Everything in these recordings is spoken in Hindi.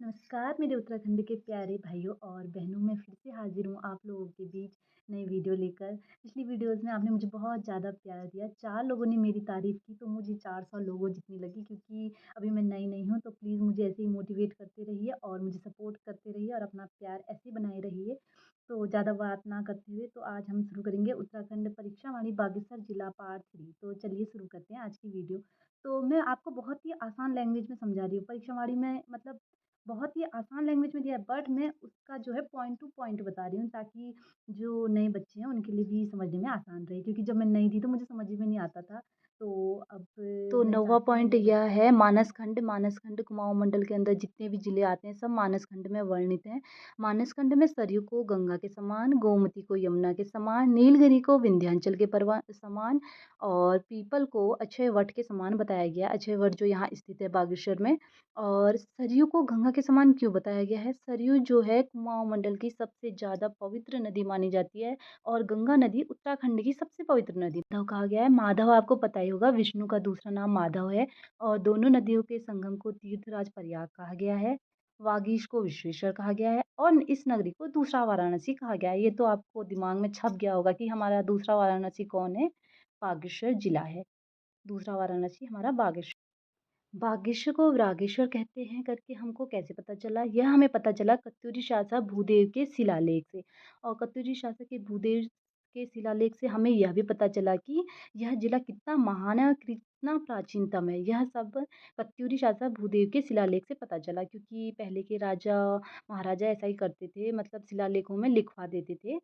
नमस्कार मेरे उत्तराखंड के प्यारे भाइयों और बहनों, मैं फिर से हाज़िर हूँ आप लोगों के बीच नई वीडियो लेकर। पिछली वीडियोज़ में आपने मुझे बहुत ज़्यादा प्यार दिया, 4 लोगों ने मेरी तारीफ़ की तो मुझे 400 लोगों जितनी लगी, क्योंकि अभी मैं नई हूँ। तो प्लीज़ मुझे ऐसे ही मोटिवेट करते रहिए और मुझे सपोर्ट करते रहिए और अपना प्यार ऐसे ही बनाए रहिए। तो ज़्यादा बात ना करते हुए तो आज हम शुरू करेंगे उत्तराखंड परीक्षा वाणी बागेश्वर जिला पार्ट 3। तो चलिए शुरू करते हैं आज की वीडियो। तो मैं आपको बहुत ही आसान लैंग्वेज में समझा रही हूँ। परीक्षा वाणी में मतलब बहुत ही आसान लैंग्वेज में दिया है, बट मैं उसका जो है पॉइंट टू पॉइंट बता रही हूँ, ताकि जो नए बच्चे हैं उनके लिए भी समझने में आसान रहे, क्योंकि जब मैं नई थी तो मुझे समझ में नहीं आता था। तो अब तो मैं 9वाँ चाहती हूँ पॉइंट नए यह बच्चे। है मानसखंड। मानसखंड कुमाऊँ मंडल के अंदर जितने भी ज़िले आते हैं सब मानसखंड में वर्णित हैं। मानसखंड में सरयू को गंगा के समान, गोमती को यमुना के समान, नीलगिरी को विंध्याचल के परवा समान और पीपल को अक्षय वट के समान बताया गया है। अक्षय वट जो यहाँ स्थित है बागेश्वर में। और सरयू को गंगा के समान क्यों बताया गया है? सरयू जो है कुमाऊँ मंडल की सबसे ज़्यादा पवित्र नदी मानी जाती है और गंगा नदी उत्तराखंड की सबसे पवित्र नदी माधव कहा गया है। माधव आपको पता ही होगा, विष्णु का दूसरा नाम माधव है और दोनों नदियों के संगम को तीर्थराज प्रयाग कहा गया है। वागीश को विश्वेश्वर कहा गया है और इस नगरी को दूसरा वाराणसी कहा गया है। ये तो आपको दिमाग में छप गया होगा कि हमारा दूसरा वाराणसी कौन है? बागेश्वर जिला है। दूसरा वाराणसी हमारा बागेश्वर। बागेश्वर को रागेश्वर कहते हैं करके हमको कैसे पता चला? यह हमें पता चला कत्यूरी शासक भूदेव के शिलालेख से। और कत्यूरी शासक के भूदेव के शिलालेख से हमें यह भी पता चला कि यह जिला कितना महान है और कितना प्राचीनतम है। यह सब कत्यूरी शासक भूदेव के शिलालेख से पता चला, क्योंकि पहले के राजा महाराजा ऐसा ही करते थे, मतलब शिलालेखों में लिखवा देते थे।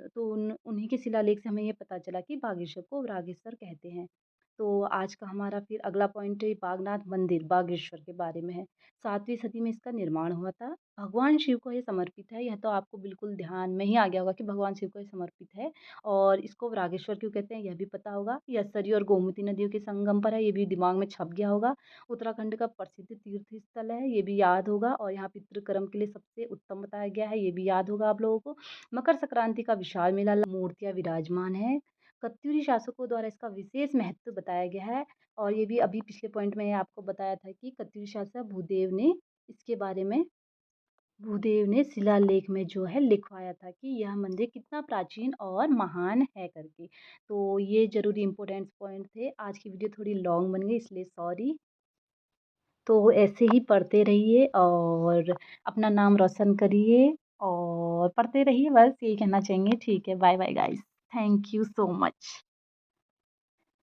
तो उन्हीं के शिलालेख से हमें ये पता चला कि बागेश्वर को रागेश्वर कहते हैं। तो आज का हमारा फिर अगला पॉइंट है बागनाथ मंदिर बागेश्वर के बारे में है। 7वीं सदी में इसका निर्माण हुआ था। भगवान शिव को ये समर्पित है। यह तो आपको बिल्कुल ध्यान में ही आ गया होगा कि भगवान शिव को ये समर्पित है। और इसको रागेश्वर क्यों कहते हैं यह भी पता होगा। यह सरयू और गोमती नदियों के संगम पर है, ये भी दिमाग में छप गया होगा। उत्तराखंड का प्रसिद्ध तीर्थ स्थल है, ये भी याद होगा। और यहाँ पितृ के लिए सबसे उत्तम बताया गया है, ये भी याद होगा आप लोगों को। मकर संक्रांति का विशाल मेला, मूर्तियाँ विराजमान है। कत्यूरी शासकों द्वारा इसका विशेष महत्व बताया गया है। और ये भी अभी पिछले पॉइंट में आपको बताया था कि कत्यूरी शासक भूदेव ने इसके बारे में भूदेव ने शिलालेख में जो है लिखवाया था कि यह मंदिर कितना प्राचीन और महान है करके। तो ये ज़रूरी इम्पोर्टेंट पॉइंट थे। आज की वीडियो थोड़ी लॉन्ग बन गई, इसलिए सॉरी। तो ऐसे ही पढ़ते रहिए और अपना नाम रोशन करिए और पढ़ते रहिए, बस यही कहना चाहेंगे। ठीक है, bye bye guys. Thank you so much.